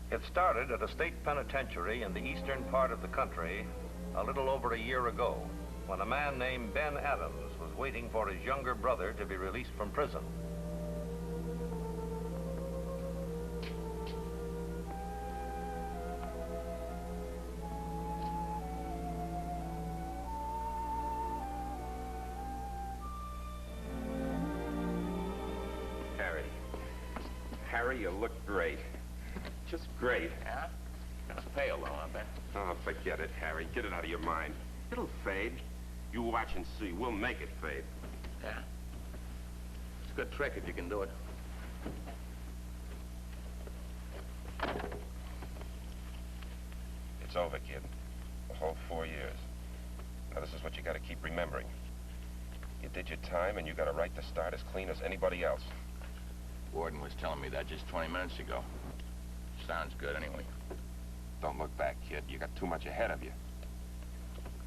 It started at a state penitentiary in the eastern part of the country a little over a year ago, when a man named Ben Adams was waiting for his younger brother to be released from prison. Harry, you look great. Just great. Yeah? Kind of pale, though, I bet. Oh, forget it, Harry. Get it out of your mind. It'll fade. You watch and see. We'll make it fade. Yeah? It's a good trick if you can do it. It's over, kid. The whole 4 years. Now, this is what you got to keep remembering. You did your time, and you got a right to start as clean as anybody else. Warden was telling me that just 20 minutes ago. Sounds good, anyway. Don't look back, kid. You got too much ahead of you.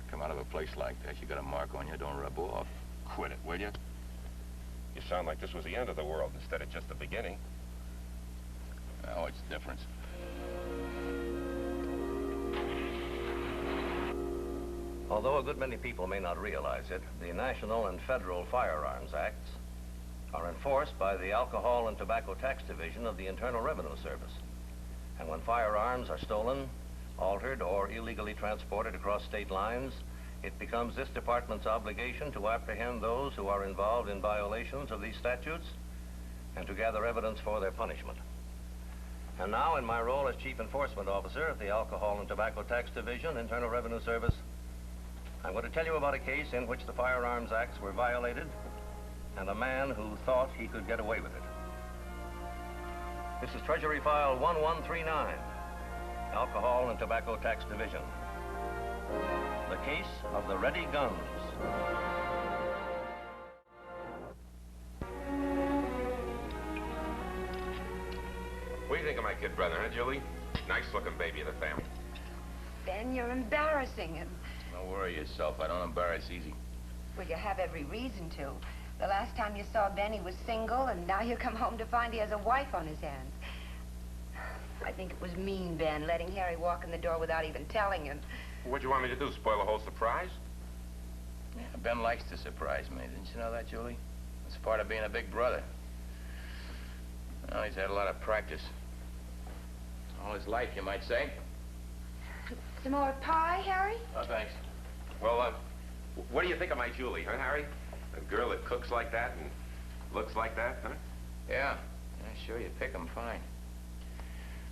Come out of a place like that, you got a mark on you, don't rub off. Quit it, will you? You sound like this was the end of the world instead of just the beginning. Oh, it's different. Although a good many people may not realize it, the National and Federal Firearms Acts are enforced by the Alcohol and Tobacco Tax Division of the Internal Revenue Service. And when firearms are stolen, altered, or illegally transported across state lines, it becomes this department's obligation to apprehend those who are involved in violations of these statutes and to gather evidence for their punishment. And now, in my role as Chief Enforcement Officer of the Alcohol and Tobacco Tax Division, Internal Revenue Service, I'm going to tell you about a case in which the Firearms Acts were violated and a man who thought he could get away with it. This is Treasury File 1139, Alcohol and Tobacco Tax Division. The case of the Ready Guns. What do you think of my kid brother, huh, Julie? Nice-looking baby of the family. Ben, you're embarrassing him. Don't worry yourself. I don't embarrass easy. Well, you have every reason to. The last time you saw Ben, he was single, and now you come home to find he has a wife on his hands. I think it was mean, Ben, letting Harry walk in the door without even telling him. What'd you want me to do, spoil the whole surprise? Yeah, Ben likes to surprise me. Didn't you know that, Julie? It's part of being a big brother. Well, he's had a lot of practice. All his life, you might say. Some more pie, Harry? Oh, thanks. Well, what do you think of my Julie, huh, Harry? A girl that cooks like that and looks like that, huh? Yeah, sure, you pick 'em fine.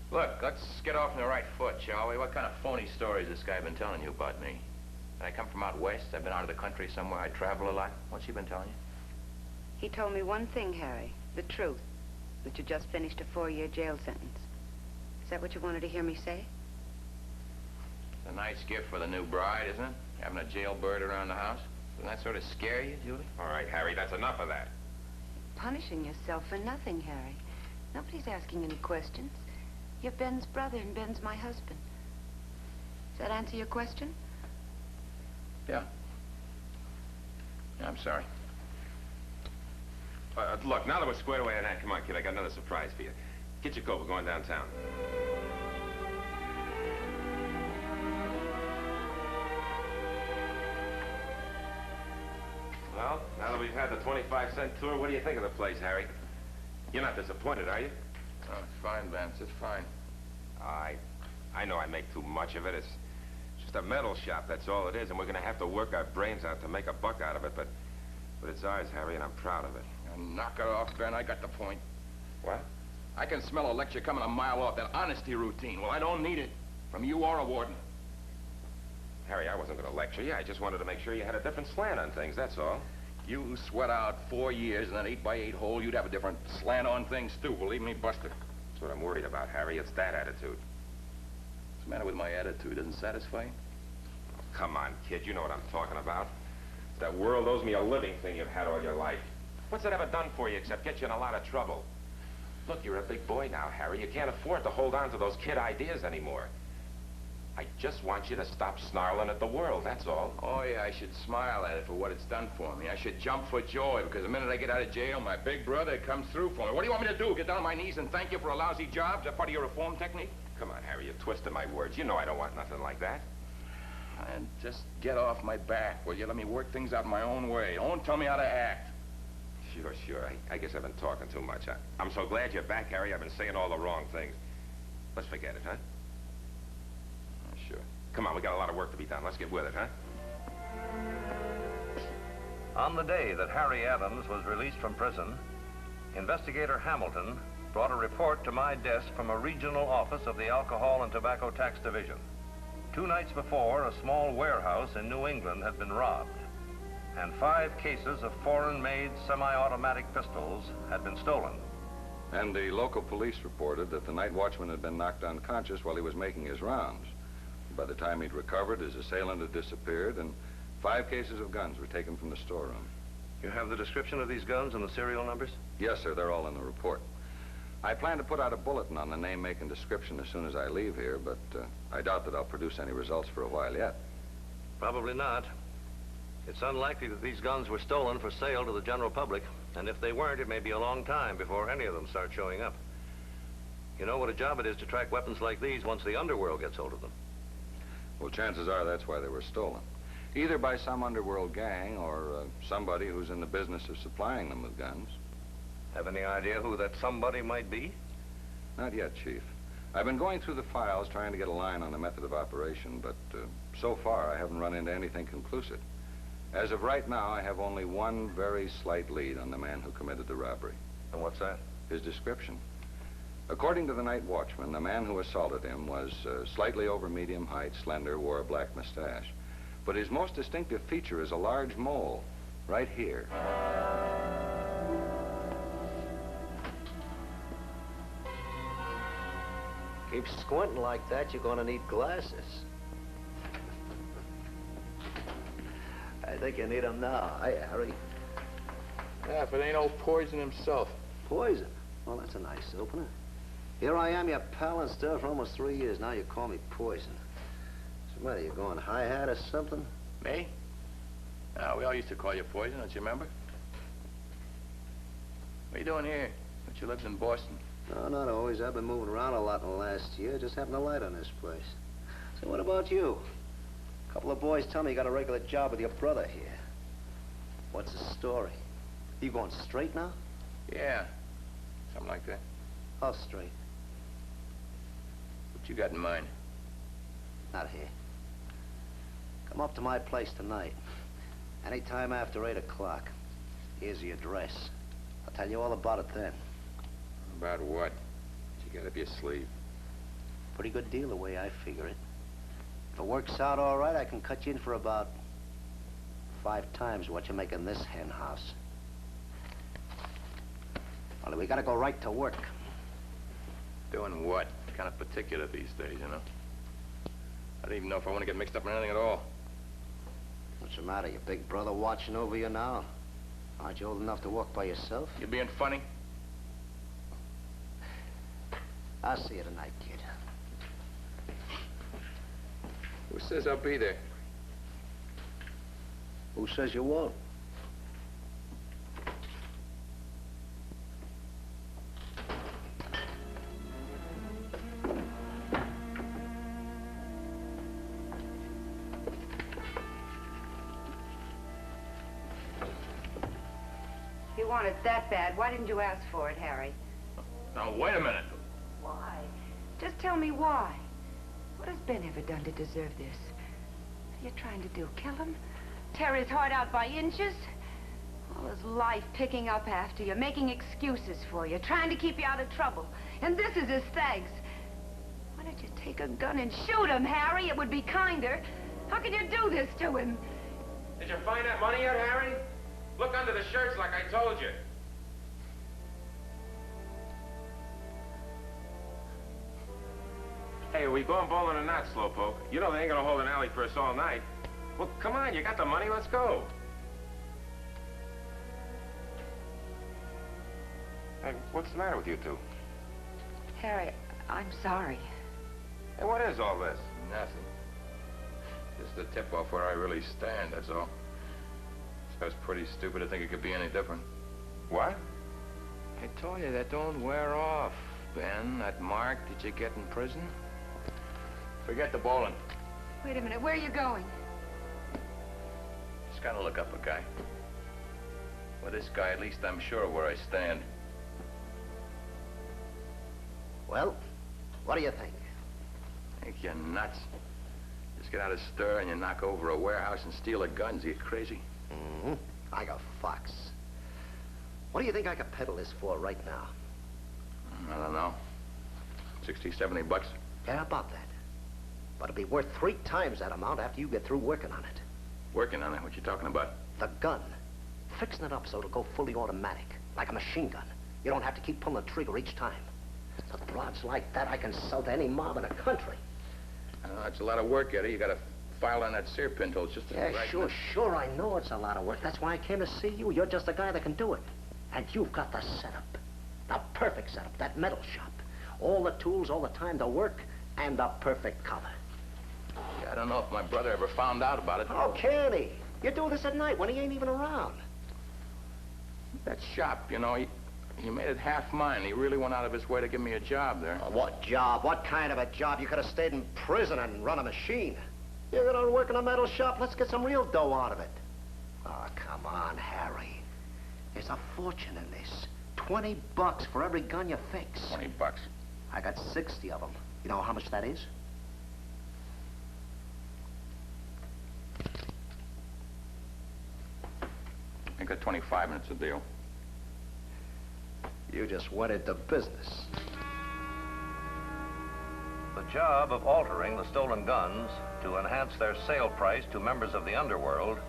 Look, let's get off on the right foot, shall we? What kind of phony stories has this guy been telling you about me? I come from out west. I've been out of the country somewhere. I travel a lot. What's he been telling you? He told me one thing, Harry. The truth. That you just finished a 4-year jail sentence. Is that what you wanted to hear me say? It's a nice gift for the new bride, isn't it? Having a jailbird around the house. Doesn't that sort of scare you, Julie? All right, Harry, that's enough of that. Punishing yourself for nothing, Harry. Nobody's asking any questions. You're Ben's brother and Ben's my husband. Does that answer your question? Yeah. I'm sorry. Look, now that we're squared away on that, come on, kid, I got another surprise for you. Get your coat, we're going downtown. Well, now that we've had the 25-cent tour, what do you think of the place, Harry? You're not disappointed, are you? Oh, it's fine, Vance. It's fine. I know I make too much of it. It's just a metal shop, that's all it is, and we're gonna have to work our brains out to make a buck out of it, but it's ours, Harry, and I'm proud of it. Now, knock it off, Ben. I got the point. What? I can smell a lecture coming a mile off, that honesty routine. Well, I don't need it from you or a warden. Harry, I wasn't gonna lecture you. I just wanted to make sure you had a different slant on things, that's all. You sweat out 4 years in an 8x8 hole, you'd have a different slant on things, too. Believe me, Buster. That's what I'm worried about, Harry. It's that attitude. What's the matter with my attitude? Doesn't satisfy you? come on, kid. You know what I'm talking about. That world owes me a living thing you've had all your life. What's it ever done for you except get you in a lot of trouble? Look, you're a big boy now, Harry. You can't afford to hold on to those kid ideas anymore. I just want you to stop snarling at the world, that's all. Oh, yeah, I should smile at it for what it's done for me. I should jump for joy, because the minute I get out of jail, my big brother comes through for me. What do you want me to do, get down on my knees and thank you for a lousy job? Is that part of your reform technique? Come on, Harry, you're twisting my words. You know I don't want nothing like that. And just get off my back, will you? Let me work things out my own way. Don't tell me how to act. Sure. I guess I've been talking too much. I'm so glad you're back, Harry. I've been saying all the wrong things. Let's forget it, huh? Sure. Come on, we got a lot of work to be done. Let's get with it, huh? On the day that Harry Adams was released from prison, Investigator Hamilton brought a report to my desk from a regional office of the Alcohol and Tobacco Tax Division. 2 nights before, a small warehouse in New England had been robbed, and 5 cases of foreign-made semi-automatic pistols had been stolen. And the local police reported that the night watchman had been knocked unconscious while he was making his rounds. By the time he'd recovered, his assailant had disappeared, and 5 cases of guns were taken from the storeroom. You have the description of these guns and the serial numbers? Yes, sir, they're all in the report. I plan to put out a bulletin on the name, make, and description as soon as I leave here, but I doubt that I'll produce any results for a while yet. Probably not. It's unlikely that these guns were stolen for sale to the general public, and if they weren't, it may be a long time before any of them start showing up. You know what a job it is to track weapons like these once the underworld gets hold of them. Well, chances are that's why they were stolen. Either by some underworld gang or somebody who's in the business of supplying them with guns. Have any idea who that somebody might be? Not yet, Chief. I've been going through the files trying to get a line on the method of operation, but so far I haven't run into anything conclusive. As of right now, I have only one very slight lead on the man who committed the robbery. And what's that? His description. According to the night watchman, the man who assaulted him was slightly over medium height, slender, wore a black mustache. But his most distinctive feature is a large mole, right here. Keep squinting like that, you're gonna need glasses. I think you need them now. Hi, Harry. Yeah, if it ain't old Poison himself. Poison? Well, that's a nice opener. Here I am, your pal and stuff for almost 3 years. Now you call me Poison. What's the matter, you going hi-hat or something? Me? No, we all used to call you Poison, don't you remember? What are you doing here? Don't you live in Boston? No, not always. I've been moving around a lot in the last year. Just happened to light on this place. So what about you? A couple of boys tell me you got a regular job with your brother here. What's the story? You going straight now? Yeah, something like that. How straight? What you got in mind? Not here. Come up to my place tonight. Anytime after 8 o'clock. Here's the address. I'll tell you all about it then. About what? You got up your sleeve. Pretty good deal the way I figure it. If it works out all right, I can cut you in for about 5 times what you make in this hen house. Only we gotta go right to work. Doing what? Kind of particular these days, you know? I don't even know if I want to get mixed up in anything at all. What's the matter? Your big brother watching over you now? Aren't you old enough to walk by yourself? You being funny? I'll see you tonight, kid. Who says I'll be there? Who says you won't? If you want it that bad, why didn't you ask for it, Harry? Now, wait a minute. Why? Just tell me why. What has Ben ever done to deserve this? What are you trying to do, kill him? Tear his heart out by inches? All his life picking up after you, making excuses for you, trying to keep you out of trouble. And this is his thanks. Why don't you take a gun and shoot him, Harry? It would be kinder. How can you do this to him? Did you find that money yet, Harry? Look under the shirts like I told you. Hey, are we going bowling or not, Slowpoke? You know they ain't gonna hold an alley for us all night. Well, come on, you got the money, let's go. Hey, what's the matter with you two? Harry, I'm sorry. Hey, what is all this? Nothing. Just a tip-off where I really stand, that's all. So it's pretty stupid to think it could be any different. What? I told you that don't wear off, Ben. That mark that you get in prison. Forget the bowling. Wait a minute, where are you going? Just gotta look up a guy. With this guy, at least I'm sure where I stand. Well, what do you think? Think you're nuts. Just get out of stir and you knock over a warehouse and steal the guns. Are you crazy? Mm-hmm. Like a fox. What do you think I could peddle this for right now? I don't know. 60, 70 bucks. Yeah, about that. But it'll be worth 3 times that amount after you get through working on it. Working on it? What you talking about? The gun. Fixing it up so it'll go fully automatic, like a machine gun. You don't have to keep pulling the trigger each time. The broads like that I can sell to any mob in the country. It's a lot of work, Eddie. You gotta file on that sear pintle. It's just a Yeah, dragnet. sure, I know it's a lot of work. That's why I came to see you. You're just the guy that can do it. And you've got the setup. The perfect setup, that metal shop. All the tools, all the time to work, and the perfect color. Yeah, I don't know if my brother ever found out about it. How can he? You do this at night when he ain't even around. That shop, you know, he made it half mine. He really went out of his way to give me a job there. What job? What kind of a job? You could have stayed in prison and run a machine. You're gonna work in a metal shop. Let's get some real dough out of it. Oh, come on, Harry. There's a fortune in this. $20 for every gun you fix. 20 bucks. I got 60 of them. You know how much that is? I got 25 minutes of deal. You just went into business. The job of altering the stolen guns to enhance their sale price to members of the underworld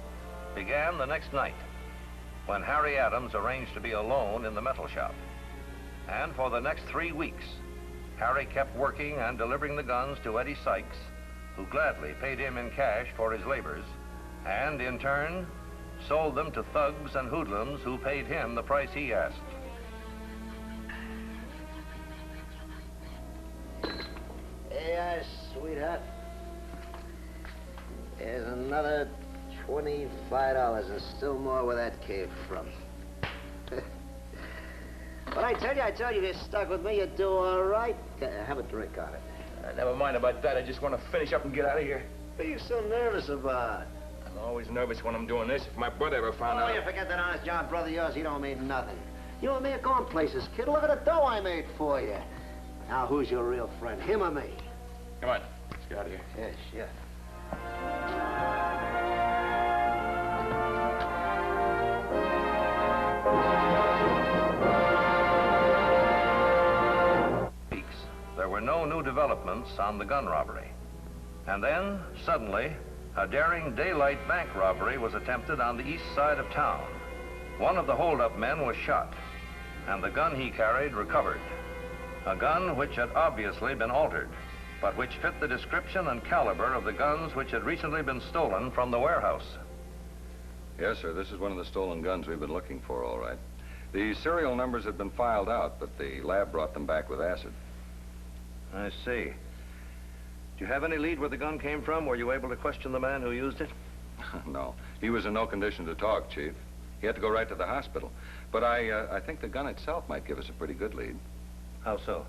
began the next night, when Harry Adams arranged to be alone in the metal shop. And for the next 3 weeks, Harry kept working and delivering the guns to Eddie Sykes, who gladly paid him in cash for his labors, and in turn, sold them to thugs and hoodlums who paid him the price he asked. Hey, sweetheart. There's another $25 and still more where that came from. But I tell you, if you're stuck with me, you do all right. Have a drink on it. Never mind about that. I just want to finish up and get out of here. What are you so nervous about? I'm always nervous when I'm doing this. If my brother ever found out... Oh, you forget that honest John brother of yours, he don't mean nothing. You and me are going places, kid. Look at the dough I made for you. Now, who's your real friend, him or me? Come on. Let's get out of here. Yeah, sure. There were no new developments on the gun robbery. And then, suddenly, a daring daylight bank robbery was attempted on the east side of town. One of the hold-up men was shot, and the gun he carried recovered. A gun which had obviously been altered, but which fit the description and caliber of the guns which had recently been stolen from the warehouse. Yes, sir, this is one of the stolen guns we've been looking for, all right. The serial numbers had been filed out, but the lab brought them back with acid. I see. Do you have any lead where the gun came from? Were you able to question the man who used it? No, he was in no condition to talk, Chief. He had to go right to the hospital. But I think the gun itself might give us a pretty good lead. How so?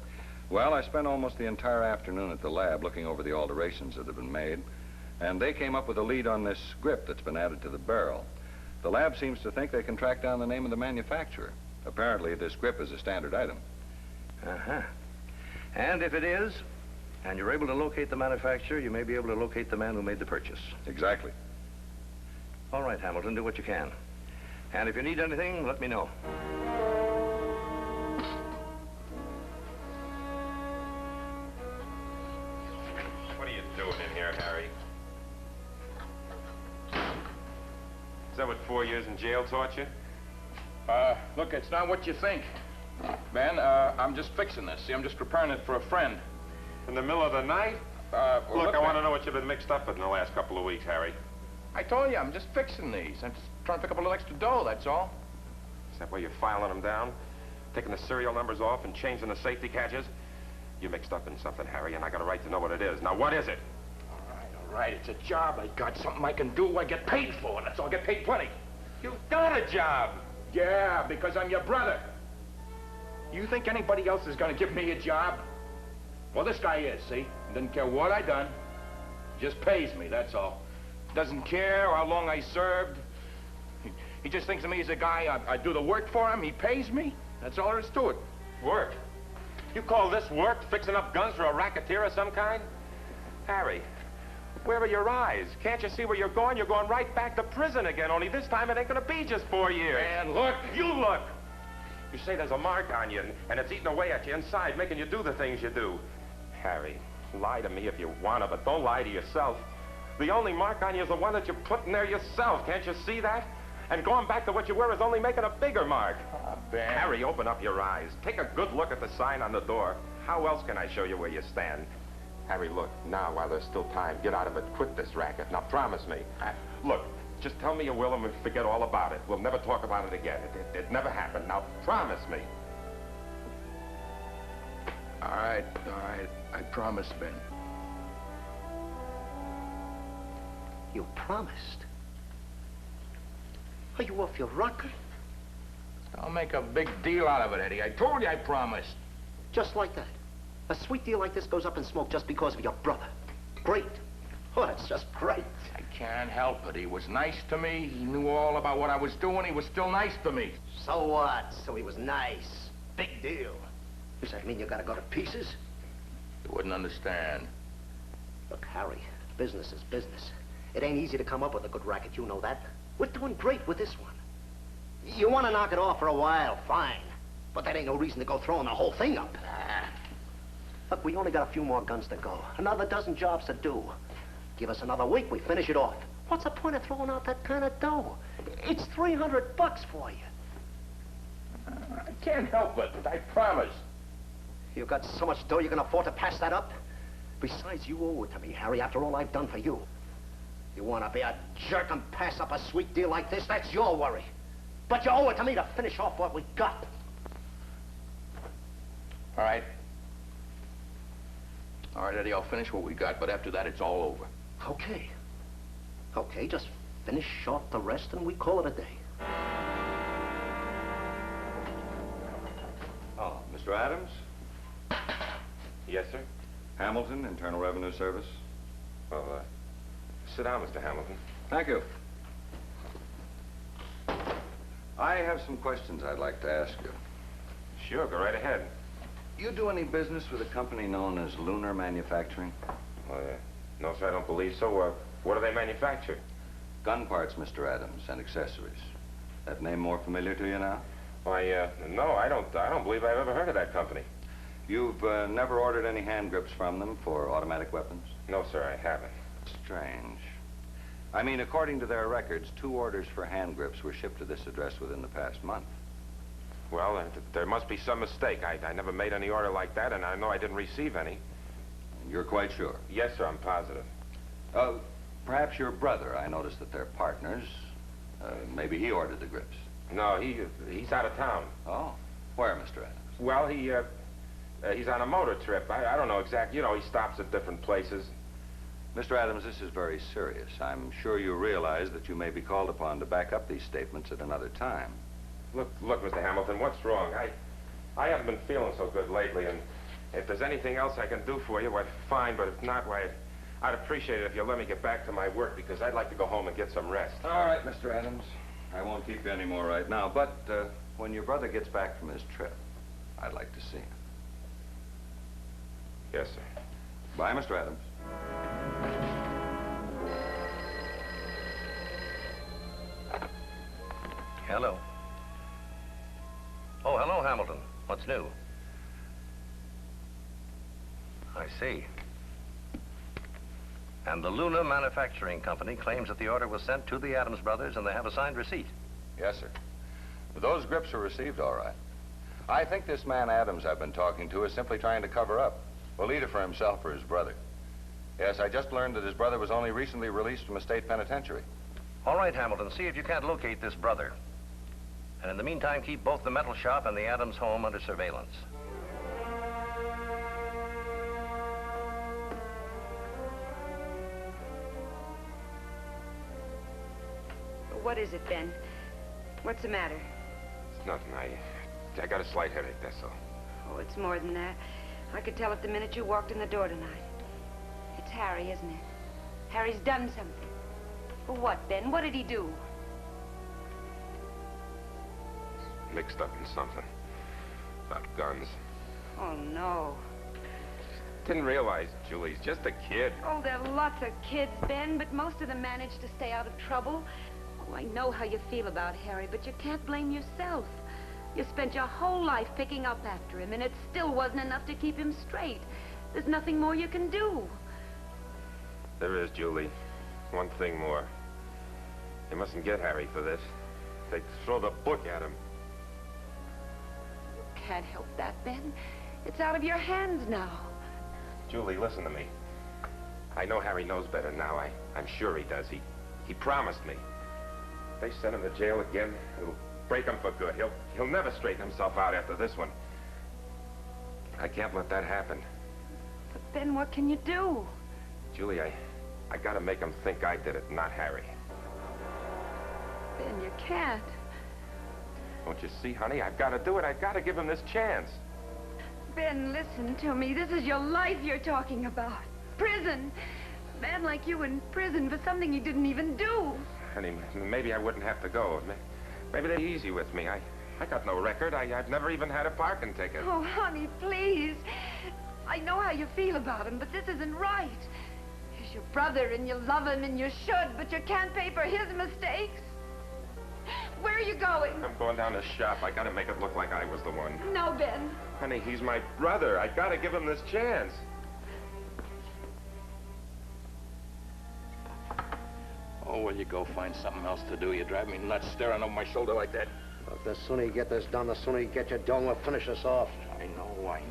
Well, I spent almost the entire afternoon at the lab looking over the alterations that have been made, and they came up with a lead on this grip that's been added to the barrel. The lab seems to think they can track down the name of the manufacturer. Apparently, this grip is a standard item. Uh-huh. And if it is, and you're able to locate the manufacturer, you may be able to locate the man who made the purchase. Exactly. All right, Hamilton, do what you can. And if you need anything, let me know. What are you doing in here, Harry? Is that what 4 years in jail taught you? Look, it's not what you think. Ben, I'm just fixing this. See, I'm just preparing it for a friend. In the middle of the night? Well, Look, I want to man. know what you've been mixed up with in the last couple of weeks, Harry. I told you, I'm just fixing these. I'm just trying to pick up a little extra dough, that's all. Is that why you're filing them down? Taking the serial numbers off and changing the safety catches? You mixed up in something, Harry, and I got a right to know what it is. Now, what is it? All right, it's a job I got, something I can do, I get paid for, that's all, I get paid plenty. You've got a job. Yeah, because I'm your brother. You think anybody else is gonna give me a job? Well, this guy is, see? He doesn't care what I done. Just pays me, that's all. Doesn't care how long I served. He just thinks of me as a guy, I do the work for him, he pays me. That's all there is to it. Work? You call this work, fixing up guns for a racketeer of some kind? Harry, where are your eyes? Can't you see where you're going? You're going right back to prison again, only this time it ain't gonna be just 4 years. And look. You look! You say there's a mark on you, and it's eating away at you inside, making you do the things you do. Harry, lie to me if you wanna, but don't lie to yourself. The only mark on you is the one that you put in there yourself. Can't you see that? And going back to what you were is only making a bigger mark. Ben. Harry, open up your eyes. Take a good look at the sign on the door. How else can I show you where you stand? Harry, look, now, while there's still time, get out of it. Quit this racket. Now, promise me. Look, just tell me you will and we'll forget all about it. We'll never talk about it again. It never happened. Now, promise me. All right, I promise, Ben. You promised? Are you off your rocker? I'll make a big deal out of it, Eddie. I told you I promised. Just like that. A sweet deal like this goes up in smoke just because of your brother. Great. Oh, that's just great. I can't help it. He was nice to me. He knew all about what I was doing. He was still nice to me. So what? So he was nice. Big deal. Does that mean you gotta go to pieces? You wouldn't understand. Look, Harry, business is business. It ain't easy to come up with a good racket, you know that. We're doing great with this one. You want to knock it off for a while, fine. But that ain't no reason to go throwing the whole thing up. Look, we only got a few more guns to go. Another dozen jobs to do. Give us another week, we finish it off. What's the point of throwing out that kind of dough? It's $300 for you. I can't help it. I promise. You got so much dough you can afford to pass that up? Besides, you owe it to me, Harry, after all I've done for you. You want to be a jerk and pass up a sweet deal like this? That's your worry. But you owe it to me to finish off what we got. All right. All right, Eddie, I'll finish what we got, but after that, it's all over. Okay. Okay, just finish off the rest and we call it a day. Oh, Mr. Adams? Yes, sir? Hamilton, Internal Revenue Service. Well, sit down, Mr. Hamilton. Thank you. I have some questions I'd like to ask you. Sure, go right ahead. You do any business with a company known as Lunar Manufacturing? No, sir, I don't believe so. What do they manufacture? Gun parts, Mr. Adams, and accessories. That name more familiar to you now? Why, no, I don't believe I've ever heard of that company. You've never ordered any hand grips from them for automatic weapons? No, sir, I haven't. Strange. I mean, according to their records, 2 orders for hand grips were shipped to this address within the past month. Well, there must be some mistake. I never made any order like that, and I know I didn't receive any. You're quite sure? Yes, sir, I'm positive. Perhaps your brother. I noticed that they're partners. Maybe he ordered the grips. No, he's out of town. Oh, where, Mr. Adams? Well, he's on a motor trip. I don't know exactly. You know, he stops at different places. Mr. Adams, this is very serious. I'm sure you realize that you may be called upon to back up these statements at another time. Look, Mr. Hamilton, what's wrong? I haven't been feeling so good lately, and if there's anything else I can do for you, why, fine, but if not, why, I'd appreciate it if you'll let me get back to my work, because I'd like to go home and get some rest. All right, Mr. Adams. I won't keep you any more right now, but when your brother gets back from his trip, I'd like to see him. Yes, sir. Bye, Mr. Adams. Hello. Oh, hello, Hamilton. What's new? I see. And the Luna Manufacturing Company claims that the order was sent to the Adams brothers and they have a signed receipt. Yes, sir. Those grips were received all right. I think this man Adams I've been talking to is simply trying to cover up. Well, either for himself or his brother. Yes, I just learned that his brother was only recently released from a state penitentiary. All right, Hamilton, see if you can't locate this brother. And in the meantime, keep both the metal shop and the Adams home under surveillance. What is it, Ben? What's the matter? It's nothing. I got a slight headache, that's all. Oh, it's more than that. I could tell it the minute you walked in the door tonight. It's Harry, isn't it? Harry's done something. Well, what, Ben? What did he do? Mixed up in something. About guns. Oh, no. Didn't realize, Julie, he's just a kid. Oh, there are lots of kids, Ben, but most of them manage to stay out of trouble. Oh, I know how you feel about Harry, but you can't blame yourself. You spent your whole life picking up after him, and it still wasn't enough to keep him straight. There's nothing more you can do. There is, Julie. One thing more. They mustn't get Harry for this. They'd throw the book at him. You can't help that, Ben. It's out of your hands now. Julie, listen to me. I know Harry knows better now. I'm sure he does. He promised me. If they send him to jail again, it'll break him for good. He'll never straighten himself out after this one. I can't let that happen. But, Ben, what can you do? Julie, I gotta make him think I did it, not Harry. Ben, you can't. Don't you see, honey? I've got to do it. I've got to give him this chance. Ben, listen to me. This is your life you're talking about. Prison. A man like you in prison for something he didn't even do. Honey, maybe I wouldn't have to go. Maybe they're easy with me. I got no record. I've never even had a parking ticket. Oh, honey, please. I know how you feel about him, but this isn't right. He's your brother, and you love him, and you should, but you can't pay for his mistakes. Where are you going? I'm going down to shop. I got to make it look like I was the one. No, Ben. Honey, he's my brother. I got to give him this chance. Oh, will you go find something else to do? You drive me nuts staring over my shoulder like that. Look, the sooner you get this done, the sooner you get your dough, we'll finish this off. I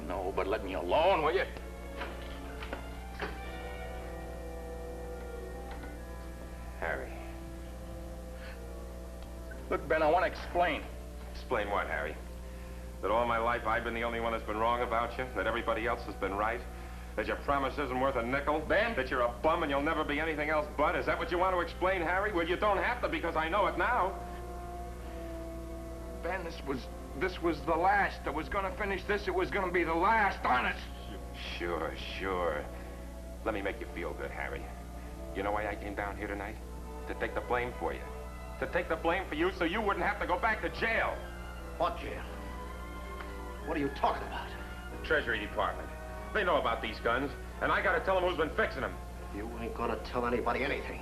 know, but let me alone, will you? Harry. Look, Ben, I want to explain. Explain what, Harry? That all my life I've been the only one that's been wrong about you? That everybody else has been right? That your promise isn't worth a nickel? Ben? That you're a bum and you'll never be anything else but? Is that what you want to explain, Harry? Well, you don't have to, because I know it now. Ben, this was the last. I was going to finish this. It was going to be the last, honest. Sure. Let me make you feel good, Harry. You know why I came down here tonight? To take the blame for you. To take the blame for you so you wouldn't have to go back to jail. What jail? What are you talking about? The Treasury Department. They know about these guns, and I gotta tell them who's been fixing them. You ain't gonna tell anybody anything.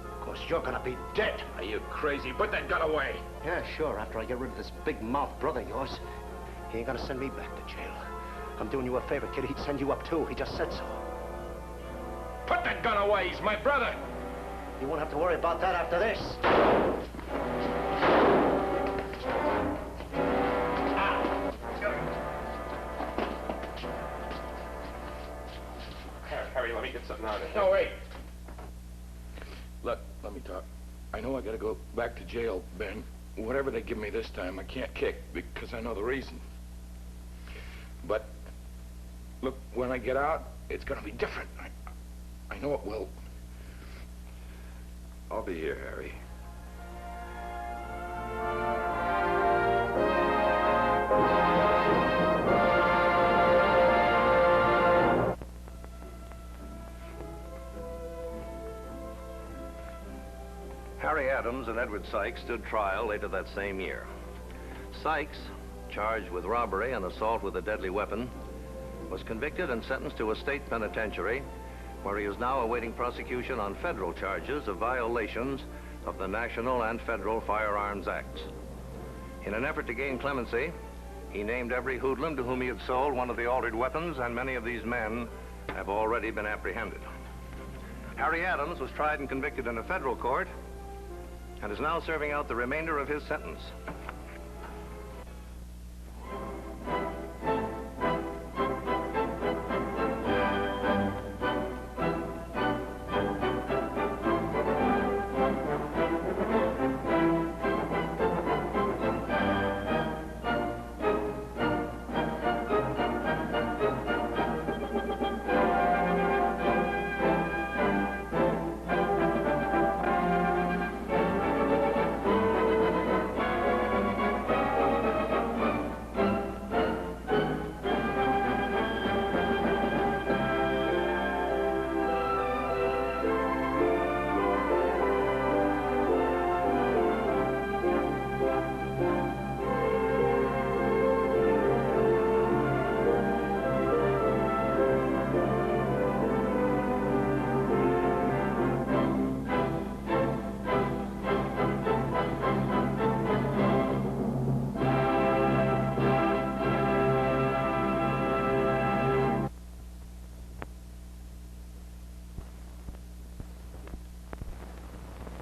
Of course, you're gonna be dead. Are you crazy? Put that gun away. Yeah, sure, after I get rid of this big-mouth brother of yours. He ain't gonna send me back to jail. I'm doing you a favor, kid. He'd send you up, too. He just said so. Put that gun away. He's my brother. You won't have to worry about that after this. Harry, let me get something out of here. No, wait. Look, let me talk. I know I gotta go back to jail, Ben. Whatever they give me this time, I can't kick, because I know the reason. But, look, when I get out, it's gonna be different. I know it will. I'll be here, Harry. Harry Adams and Edward Sykes stood trial later that same year. Sykes, charged with robbery and assault with a deadly weapon, was convicted and sentenced to a state penitentiary, where he is now awaiting prosecution on federal charges of violations of the National and Federal Firearms Acts. In an effort to gain clemency, he named every hoodlum to whom he had sold one of the altered weapons, and many of these men have already been apprehended. Harry Adams was tried and convicted in a federal court and is now serving out the remainder of his sentence.